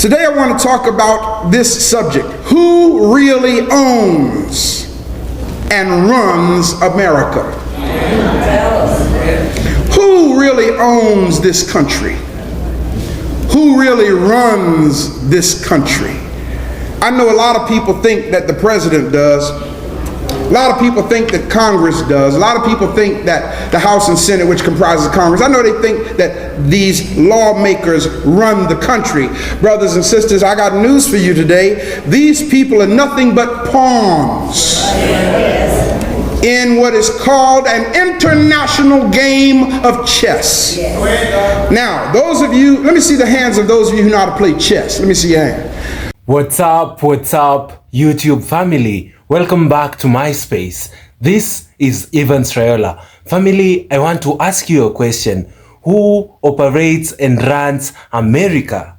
Today I want to talk about this subject. Who really owns and runs America? Who really owns this country? Who really runs this country? I know a lot of people think that the president does. A lot of people think that Congress does. A lot of people think that the House and Senate, which comprises Congress, I know they think that these lawmakers run the country. Brothers and sisters, I got news for you today. These people are nothing but pawns in what is called an international game of chess. Now, those of you, let me see the hands of those of you who know how to play chess. Let me see your hand. What's up, YouTube family? Welcome back to MySpace. This is Evans Rayola. Family, I want to ask you a question. Who operates and runs America?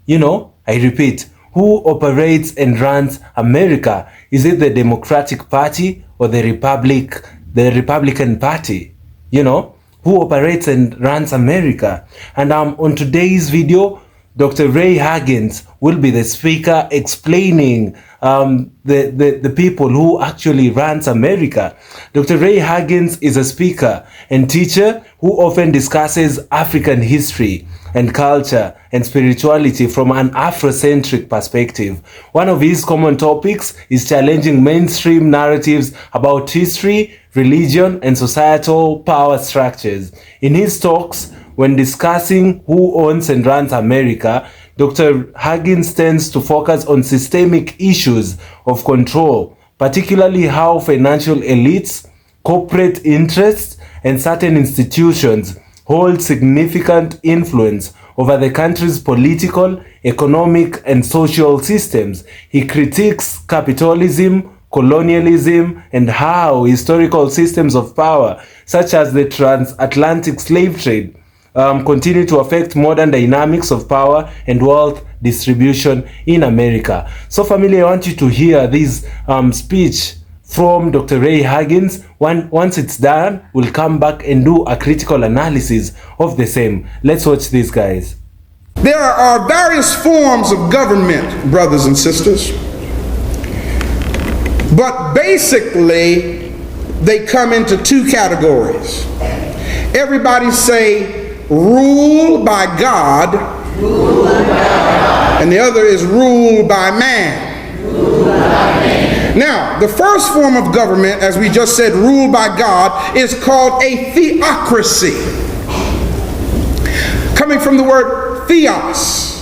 You know, I repeat, who operates and runs America? Is it the Democratic Party or the Republican Party? You know, who operates and runs America? And on today's video, Dr. Ray Huggins will be the speaker explaining the people who actually runs America. Dr. Ray Huggins is a speaker and teacher who often discusses African history and culture and spirituality from an Afrocentric perspective. One of his common topics is challenging mainstream narratives about history, religion, and societal power structures. In his talks, when discussing who owns and runs America, Dr. Huggins tends to focus on systemic issues of control, particularly how financial elites, corporate interests, and certain institutions hold significant influence over the country's political, economic, and social systems. He critiques capitalism, colonialism, and how historical systems of power, such as the transatlantic slave trade, continue to affect modern dynamics of power and wealth distribution in America. So family, I want you to hear this speech from Dr. Ray Huggins. Once it's done, we'll come back and do a critical analysis of the same. Let's watch this, guys. There are various forms of government, brothers and sisters. But basically, they come into two categories. Everybody say, rule by God, and the other is rule by man. Now, the first form of government, as we just said, rule by God, is called a theocracy. Coming from the word theos,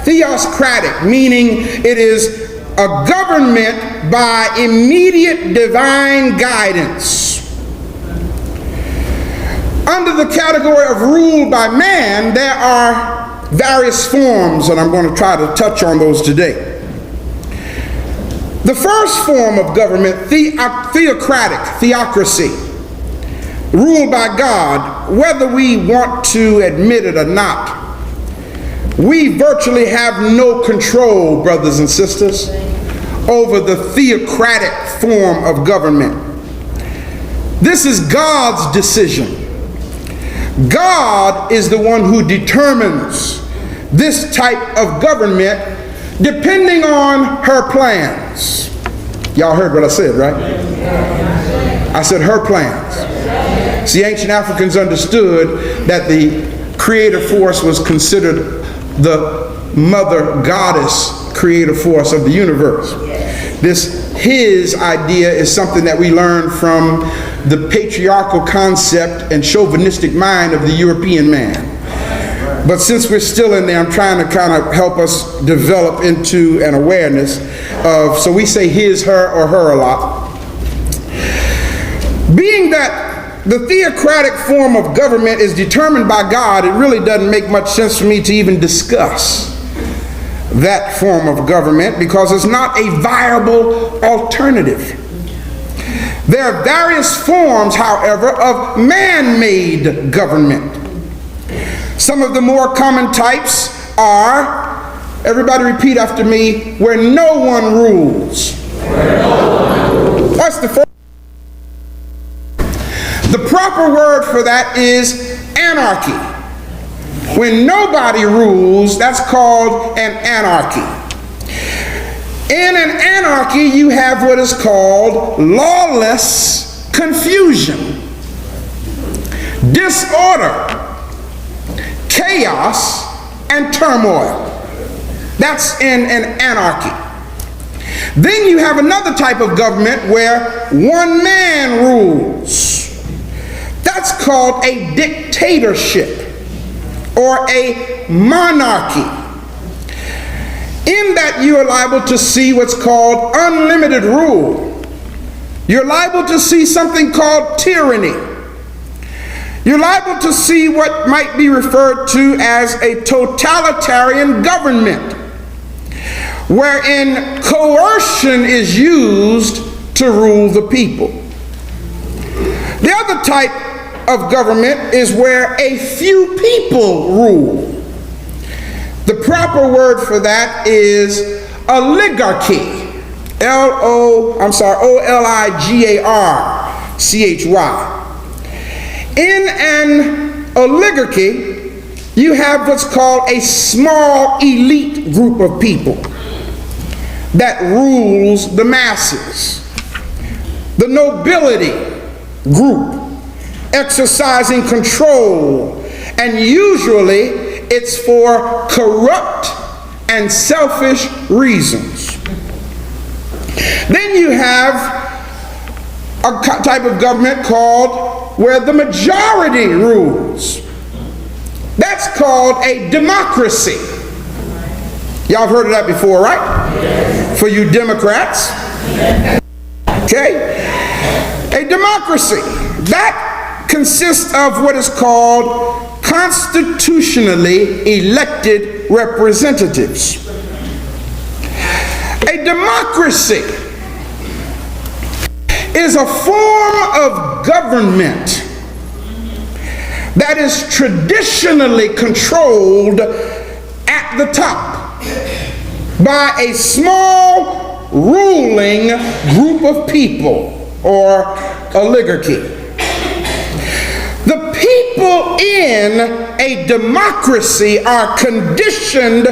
theocratic, meaning it is a government by immediate divine guidance. Under the category of rule by man, there are various forms, and I'm going to try to touch on those today. The first form of government, theocracy, ruled by God, whether we want to admit it or not, we virtually have no control, brothers and sisters, over the theocratic form of government. This is God's decision. God is the one who determines this type of government depending on her plans. Y'all heard what I said, right? I said her plans. See, ancient Africans understood that the creative force was considered the mother goddess creative force of the universe. His idea is something that we learn from the patriarchal concept and chauvinistic mind of the European man. But since we're still in there, I'm trying to kind of help us develop into an awareness of, so we say his, her, or her a lot. Being that the theocratic form of government is determined by God, it really doesn't make much sense for me to even discuss that form of government because it's not a viable alternative. There are various forms, however, of man-made government. Some of the more common types are, everybody repeat after me, where no one rules. What's the first? The proper word for that is anarchy. When nobody rules, that's called an anarchy. In an anarchy, you have what is called lawless confusion, disorder, chaos, and turmoil. That's in an anarchy. Then you have another type of government where one man rules. That's called a dictatorship or a monarchy. In that you are liable to see what's called unlimited rule. You're liable to see something called tyranny. You're liable to see what might be referred to as a totalitarian government, wherein coercion is used to rule the people. The other type of government is where a few people rule. The proper word for that is oligarchy. Oligarchy. In an oligarchy, you have what's called a small elite group of people that rules the masses. The nobility group exercising control, and usually it's for corrupt and selfish reasons. Then you have a type of government called where the majority rules. That's called a democracy. Y'all have heard of that before, right? Yes. For you Democrats. Okay? A democracy. That consists of what is called constitutionally elected representatives. A democracy is a form of government that is traditionally controlled at the top by a small ruling group of people or oligarchy. The people in a democracy are conditioned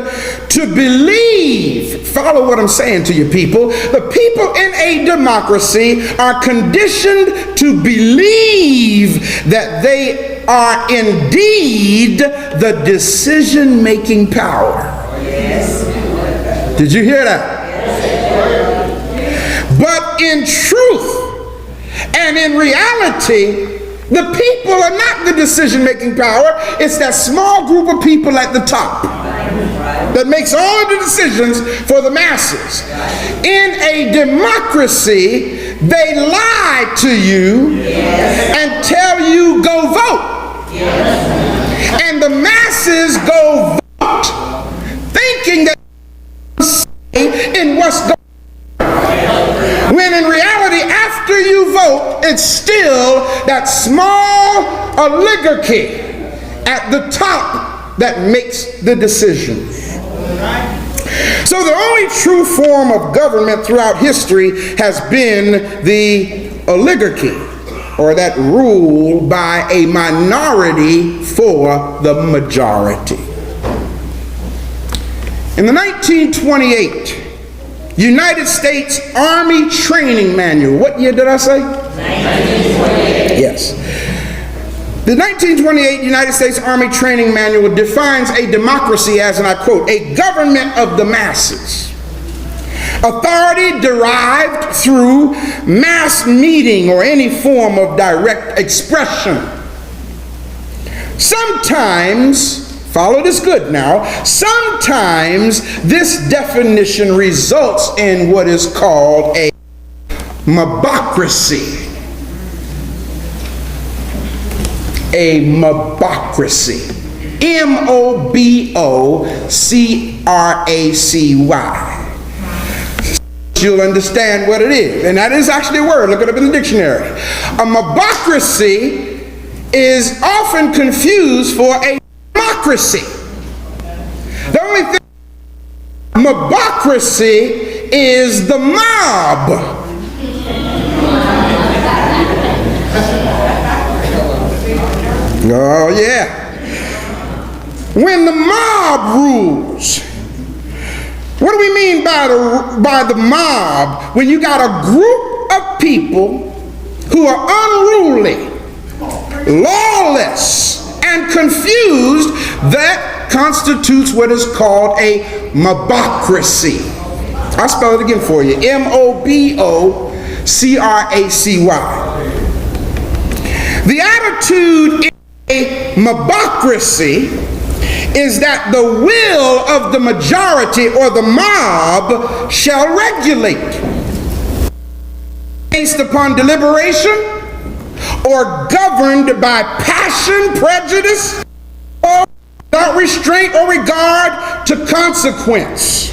to believe, follow what I'm saying to you people, the people in a democracy are conditioned to believe that they are indeed the decision-making power. Yes. Did you hear that? Yes. But in truth and in reality, the people are not the decision-making power. It's that small group of people at the top that makes all of the decisions for the masses. In a democracy, they lie to you and tell you go vote. And the masses go vote thinking that in what's going on. When in reality, after you vote, it's still that small oligarchy at the top that makes the decisions. So the only true form of government throughout history has been the oligarchy, or that rule by a minority for the majority. In the 1928 United States Army Training Manual. What year did I say? 1928. Yes. The 1928 United States Army Training Manual defines a democracy as, and I quote, a government of the masses. Authority derived through mass meeting or any form of direct expression. Sometimes, follow this good now, sometimes this definition results in what is called a mobocracy. A mobocracy. M-O-B-O-C-R-A-C-Y. You'll understand what it is. And that is actually a word. Look it up in the dictionary. A mobocracy is often confused for a democracy. The only thing, mobocracy is the mob. Oh yeah. when the mob rules. What do we mean by the mob? When you got a group of people who are unruly, lawless, and confused, that constitutes what is called a mobocracy. I'll spell it again for you. M-O-B-O-C-R-A-C-Y. The attitude in a mobocracy is that the will of the majority or the mob shall regulate based upon deliberation or governed by passion, prejudice, or without restraint or regard to consequence.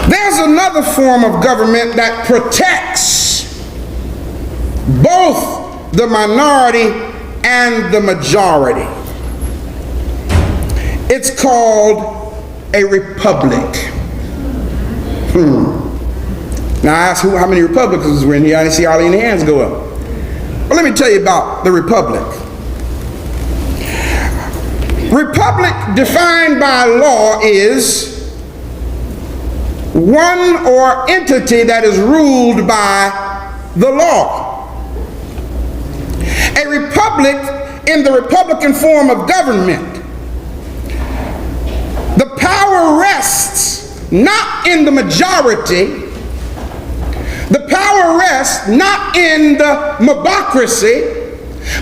There's another form of government that protects both the minority and the majority. It's called a republic. Now I ask how many Republicans were in here. I didn't see all any hands go up. Well, let me tell you about the republic. Republic defined by law is one or entity that is ruled by the law. A republic, in the Republican form of government, the power rests not in the majority. The power rests not in the mobocracy,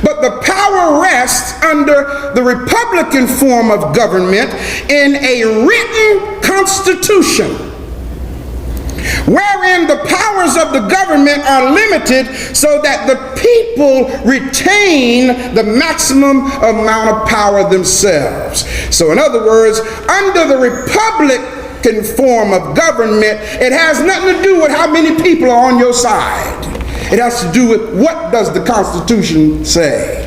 but the power rests under the Republican form of government in a written constitution, wherein the powers of the government are limited so that the people retain the maximum amount of power themselves. So in other words, under the Republican form of government, it has nothing to do with how many people are on your side. It has to do with what does the Constitution say.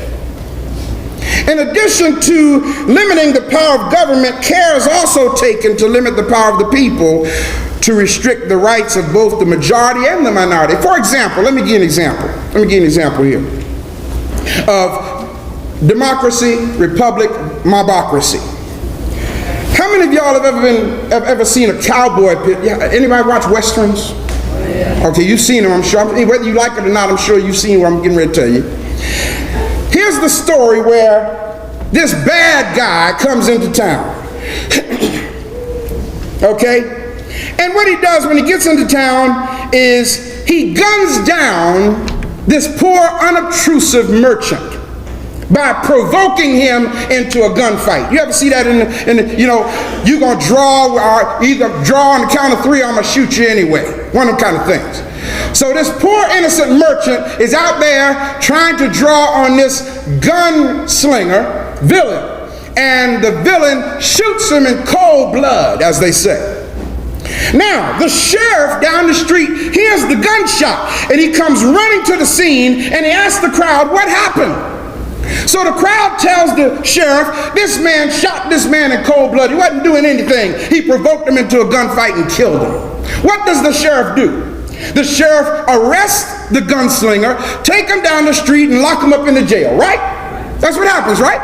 In addition to limiting the power of government, care is also taken to limit the power of the people, to restrict the rights of both the majority and the minority. For example, let me give you an example. Let me give you an example here of democracy, republic, mobocracy. How many of y'all have ever seen a cowboy pit? Yeah, anybody watch westerns? Okay, you've seen them, I'm sure. Whether you like it or not, I'm sure you've seen what I'm getting ready to tell you. Here's the story where this bad guy comes into town. Okay? And what he does when he gets into town is he guns down this poor, unobtrusive merchant by provoking him into a gunfight. You ever see that you're going to draw, or either draw on the count of three, or I'm going to shoot you anyway. One of them kind of things. So this poor innocent merchant is out there trying to draw on this gunslinger villain. And the villain shoots him in cold blood, as they say. Now, the sheriff down the street hears the gunshot, and he comes running to the scene, and he asks the crowd, what happened? So the crowd tells the sheriff, this man shot this man in cold blood. He wasn't doing anything. He provoked him into a gunfight and killed him. What does the sheriff do? The sheriff arrests the gunslinger, take him down the street, and lock him up in the jail, right? That's what happens, right?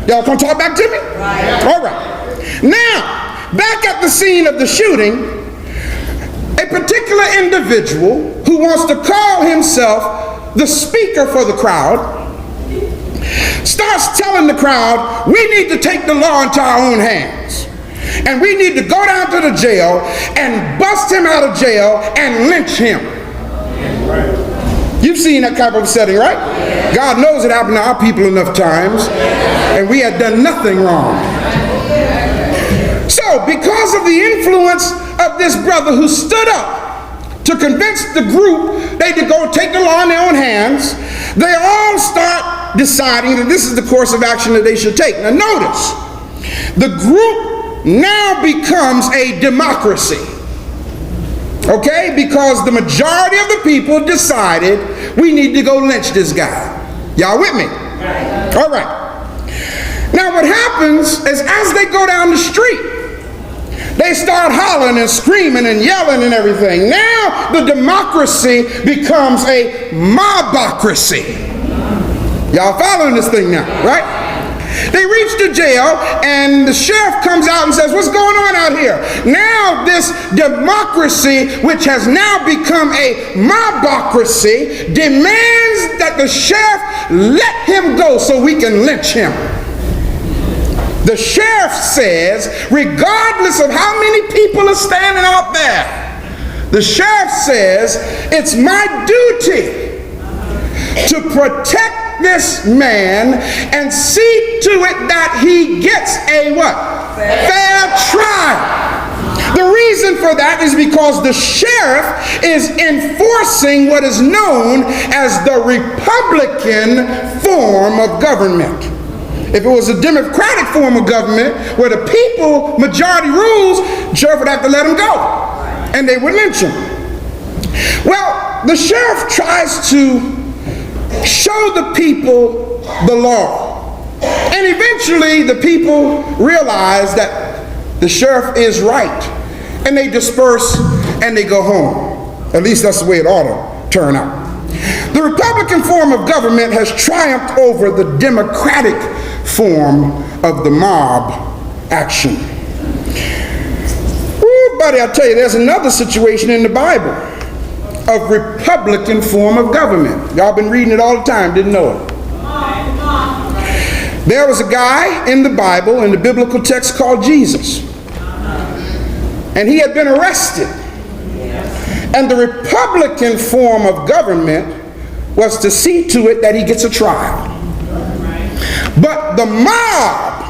Y'all gonna talk back to me? Right. All right. Now, back at the scene of the shooting, a particular individual who wants to call himself the speaker for the crowd starts telling the crowd, we need to take the law into our own hands. And we need to go down to the jail and bust him out of jail and lynch him. You've seen that type of setting, right? God knows it happened to our people enough times, and we had done nothing wrong. So, because of the influence of this brother who stood up to convince the group they to go take the law in their own hands, they all start deciding that this is the course of action that they should take. Now notice, the group now becomes a democracy. Okay? Because the majority of the people decided we need to go lynch this guy. Y'all with me? All right. Now what happens is as they go down the street, they start hollering and screaming and yelling and everything. Now the democracy becomes a mobocracy. Y'all following this thing now, right? They reach the jail, and the sheriff comes out and says, what's going on out here? Now this democracy, which has now become a mobocracy, demands that the sheriff let him go so we can lynch him. The sheriff says, regardless of how many people are standing out there, the sheriff says, it's my duty to protect this man and see to it that he gets a what? Fair trial. The reason for that is because the sheriff is enforcing what is known as the Republican form of government. If it was a Democratic form of government where the people majority rules, the sheriff would have to let him go and they would lynch him. Well, the sheriff tries to show the people the law. And eventually the people realize that the sheriff is right. And they disperse and they go home. At least that's the way it ought to turn out. The Republican form of government has triumphed over the Democratic form of the mob action. Ooh, buddy, I tell you, there's another situation in the Bible of Republican form of government. Y'all been reading it all the time, didn't know it. There was a guy in the Bible, in the biblical text, called Jesus. And he had been arrested. And the Republican form of government was to see to it that he gets a trial. But the mob,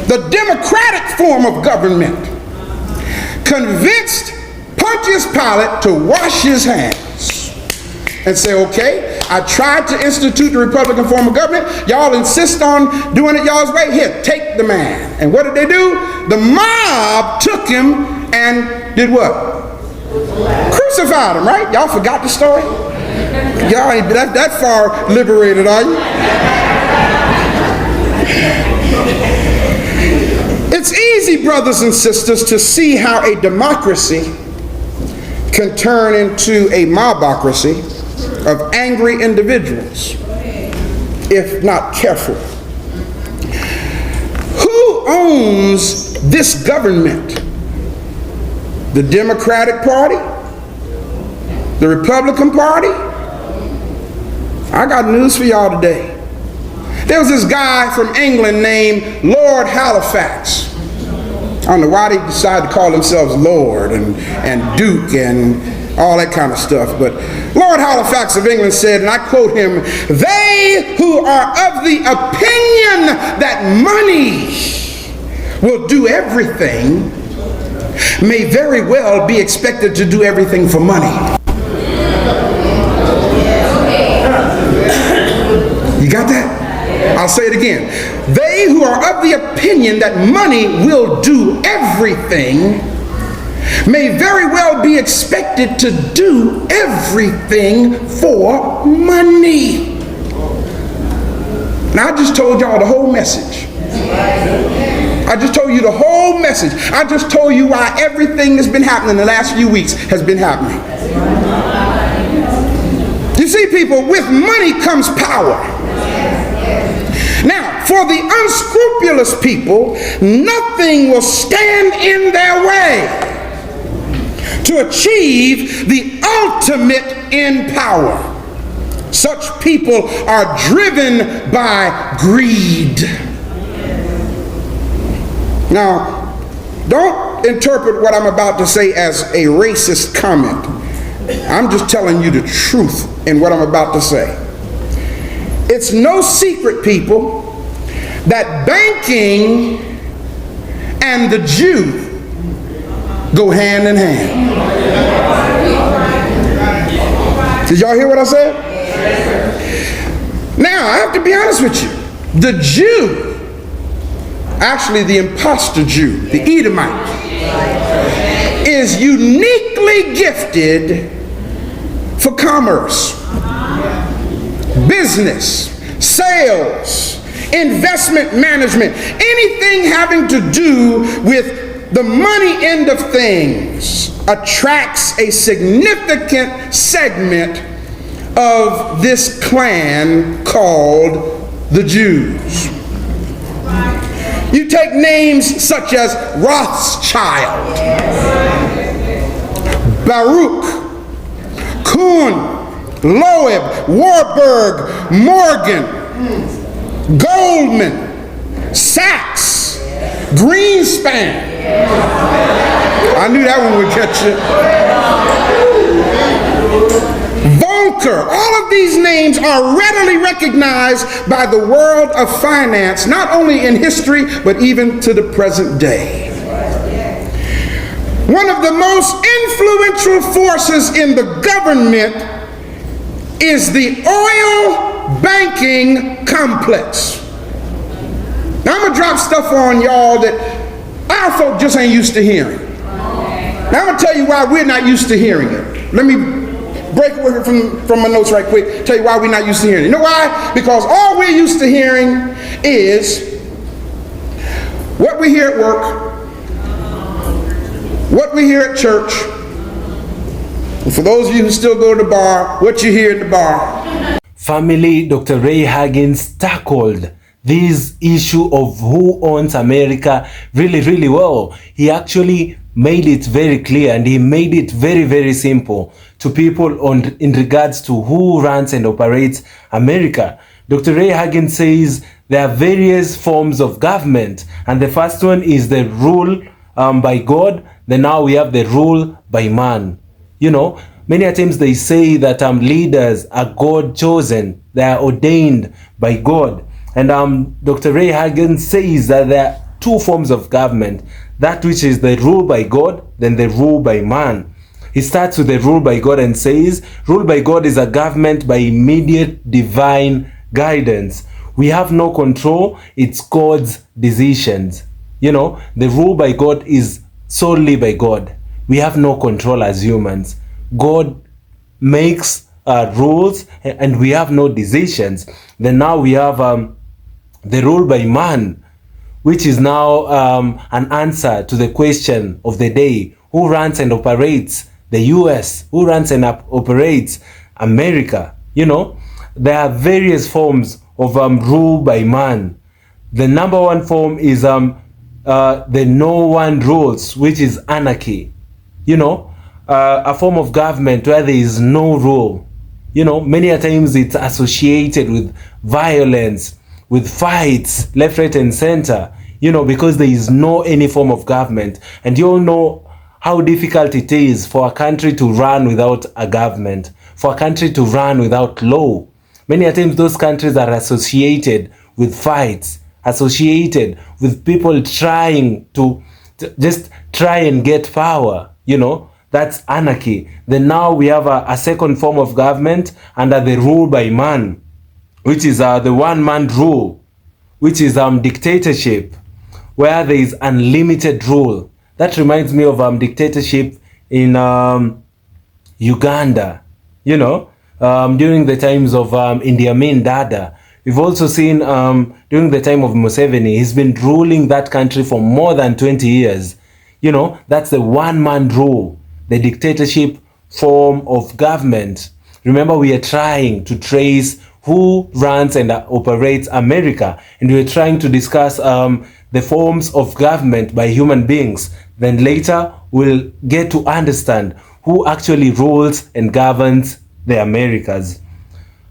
the Democratic form of government, convinced Pontius Pilate to wash his hands and say, okay, I tried to institute the Republican form of government. Y'all insist on doing it y'all's way. Here, take the man. And what did they do? The mob took him and did what? Crucified him, right? Y'all forgot the story? Y'all ain't that far liberated, are you? It's easy, brothers and sisters, to see how a democracy can turn into a mobocracy of angry individuals if not careful. Who owns this government? The Democratic Party? The Republican Party? I got news for y'all today. There was this guy from England named Lord Halifax. I don't know why they decided to call themselves Lord and Duke and all that kind of stuff. But Lord Halifax of England said, and I quote him, "They who are of the opinion that money will do everything may very well be expected to do everything for money." You got that? I'll say it again. They who are of the opinion that money will do everything may very well be expected to do everything for money. Now, I just told y'all the whole message. I just told you the whole message. I just told you why everything that's been happening the last few weeks has been happening. You see, people, with money comes power. Now, for the unscrupulous people, nothing will stand in their way to achieve the ultimate in power. Such people are driven by greed. Now, don't interpret what I'm about to say as a racist comment. I'm just telling you the truth in what I'm about to say. It's no secret, people, that banking and the Jew go hand in hand. Did y'all hear what I said? Now, I have to be honest with you. The Jew, actually the imposter Jew, the Edomite, is uniquely gifted for commerce, business, sales, investment management, anything having to do with the money end of things attracts a significant segment of this clan called the Jews. You take names such as Rothschild, Baruch, Kuhn, Loeb, Warburg, Morgan, Goldman, Sachs, Greenspan. I knew that one would catch you. Volcker. All of these names are readily recognized by the world of finance, not only in history, but even to the present day. One of the most influential forces in the government is the oil banking complex. Now I'm going to drop stuff on y'all that our folk just ain't used to hearing. Now I'm going to tell you why we're not used to hearing it. Let me break away from my notes right quick, tell you why we're not used to hearing it. You know why? Because all we're used to hearing is what we hear at work, what we hear at church, and for those of you who still go to the bar, what you hear in the bar. Family, Dr. Ray Huggins tackled this issue of who owns America really, really well. He actually made it very clear, and he made it very, very simple to people in regards to who runs and operates America. Dr. Ray Huggins says there are various forms of government, and the first one is the rule by God. Then now we have the rule by man. You know, many times they say that leaders are God chosen, they are ordained by God. And Dr. Ray Huggins says that there are two forms of government, that which is the rule by God, then the rule by man. He starts with the rule by God and says, rule by God is a government by immediate divine guidance. We have no control, it's God's decisions. You know, the rule by God is solely by God. We have no control as humans. God makes rules and we have no decisions. Then now we have the rule by man, which is now an answer to the question of the day: who runs and operates the US? Who runs and operates America? You know, there are various forms of rule by man. The number one form is the no one rules, which is anarchy. You know, a form of government where there is no rule. You know, many a times it's associated with violence, with fights left, right, and center, you know, because there is no any form of government. And you all know how difficult it is for a country to run without a government, for a country to run without law. Many a times those countries are associated with fights, associated with people trying to just try and get power, you know. That's anarchy. Then now we have a second form of government under the rule by man, which is the one-man rule, which is dictatorship, where there is unlimited rule. That reminds me of dictatorship in Uganda, you know, during the times of Idi Amin Dada. We've also seen during the time of Museveni, he's been ruling that country for more than 20 years. You know, that's the one-man rule, the dictatorship form of government. Remember, we are trying to trace who runs and operates America, and we are trying to discuss the forms of government by human beings. Then later, we'll get to understand who actually rules and governs the Americas.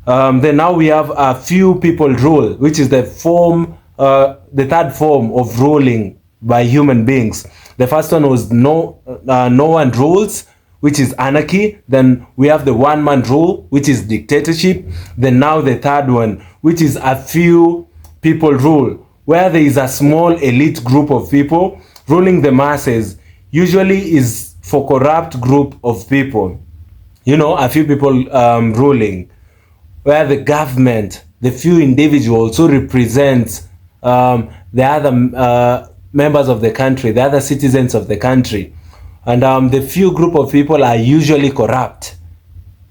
Then now we have a few people rule, which is the third form of ruling by human beings. The first one was no one rules, which is anarchy. Then we have the one-man rule, which is dictatorship. Then now the third one, which is a few people rule, where there is a small elite group of people ruling the masses, usually is for corrupt group of people. You know, a few people ruling, where the government, the few individuals who represent the other members of the country, the other citizens of the country. And the few group of people are usually corrupt,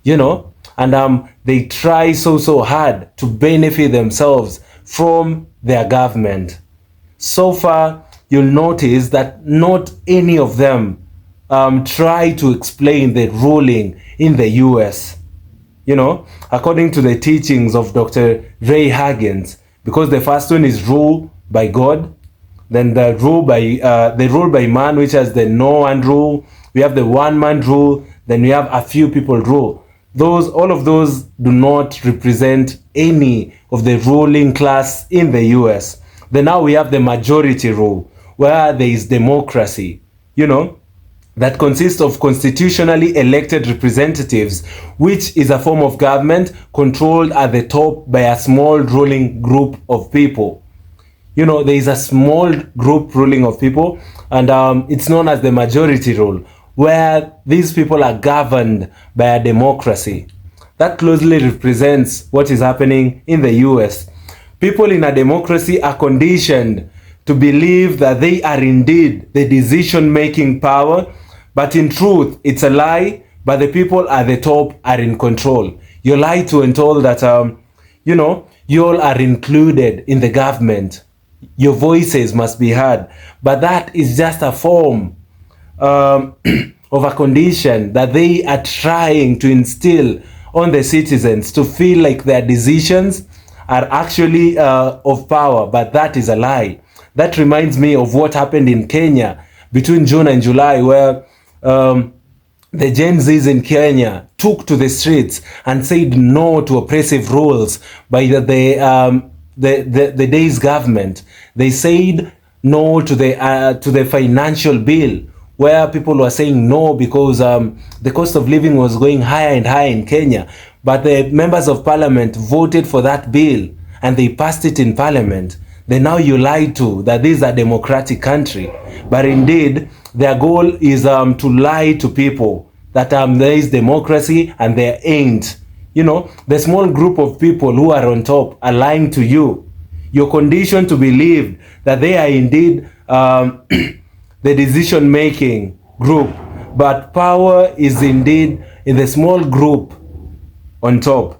you know, and they try so hard to benefit themselves from their government. So far, you'll notice that not any of them try to explain the ruling in the US, you know, according to the teachings of Dr. Ray Huggins, because the first one is rule by God, Then the rule by man, which has the no one rule. We have the one man rule. Then we have a few people rule. All of those do not represent any of the ruling class in the US. Then now we have the majority rule, where there is democracy, that consists of constitutionally elected representatives, which is a form of government controlled at the top by a small ruling group of people. There is a small group ruling of people, and it's known as the majority rule, where these people are governed by a democracy. That closely represents what is happening in the US. People in a democracy are conditioned to believe that they are indeed the decision-making power, but in truth, it's a lie, but the people at the top are in control. You're lied to and told that, you all are included in the government. Your voices must be heard. But that is just a form of a condition that they are trying to instill on the citizens to feel like their decisions are actually of power, but that is a lie. That reminds me of what happened in Kenya between June and July, where the Gen Zs in Kenya took to the streets and said no to oppressive rules by the day's government. They said no to the financial bill, where people were saying no because the cost of living was going higher and higher in Kenya. But the members of parliament voted for that bill and they passed it in parliament. Then now you lied to that this is a democratic country. But indeed, their goal is to lie to people that there is democracy and there ain't. The small group of people who are on top are lying to you. You're conditioned to believe that they are indeed the decision-making group, but power is indeed in the small group on top.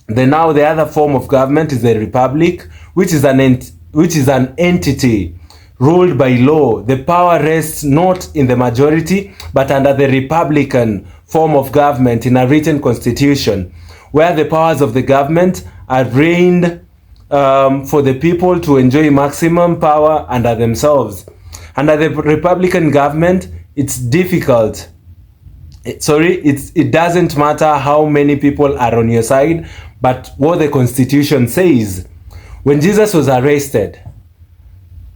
Then now the other form of government is the republic, which is an entity ruled by law. The power rests not in the majority, but under the republican form of government in a written constitution, where the powers of the government are reigned for the people to enjoy maximum power under themselves. Under the Republican government, it's difficult. It doesn't matter how many people are on your side, but what the Constitution says. When Jesus was arrested,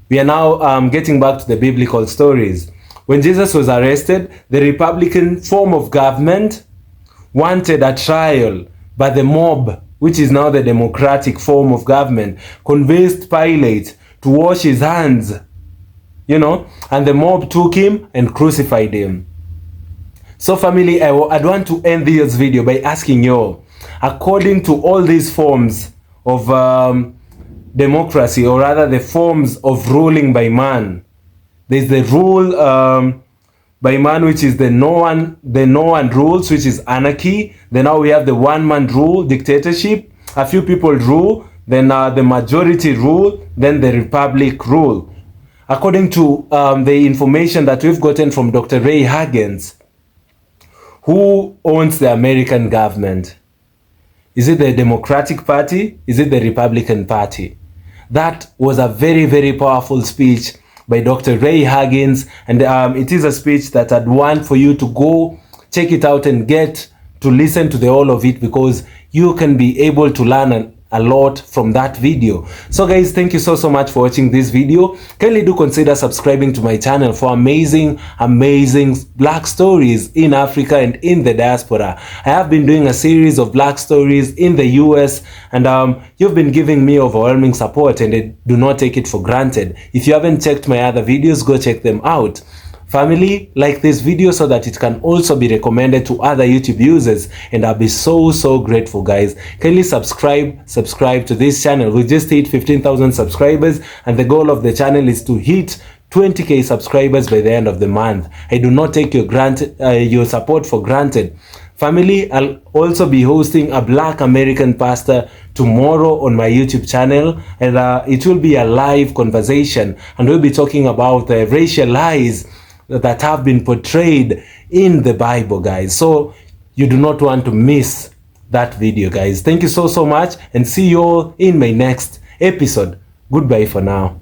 we are now getting back to the biblical stories. When Jesus was arrested, the Republican form of government wanted a trial, but the mob, which is now the Democratic form of government, convinced Pilate to wash his hands. And the mob took him and crucified him. So family, I'd want to end this video by asking you, according to all these forms of democracy, or rather the forms of ruling by man, there's the rule by man, which is the no one rules, which is anarchy. Then now we have the one man rule, dictatorship. A few people rule, then the majority rule, then the republic rule. According to the information that we've gotten from Dr. Ray Hagens, who owns the American government? Is it the Democratic Party? Is it the Republican Party? That was a very, very powerful speech by Dr. Ray Hagens, and it is a speech that I'd want for you to go check it out and get to listen to the whole of it, because you can be able to learn a lot from that video. So guys, thank you so much for watching this video. Kindly do consider subscribing to my channel for amazing black stories in Africa and in the diaspora. I have been doing a series of black stories in the US, and you've been giving me overwhelming support, and I do not take it for granted. If you haven't checked my other videos, go check them out. Family, like this video so that it can also be recommended to other YouTube users, and I'll be so grateful, guys. Kindly subscribe to this channel. We just hit 15,000 subscribers, and the goal of the channel is to hit 20k subscribers by the end of the month. I do not take your support for granted. Family, I'll also be hosting a Black American pastor tomorrow on my YouTube channel, and it will be a live conversation, and we'll be talking about the racial lies that have been portrayed in the Bible, guys. So you do not want to miss that video, guys. Thank you so much, and see you all in my next episode. Goodbye for now.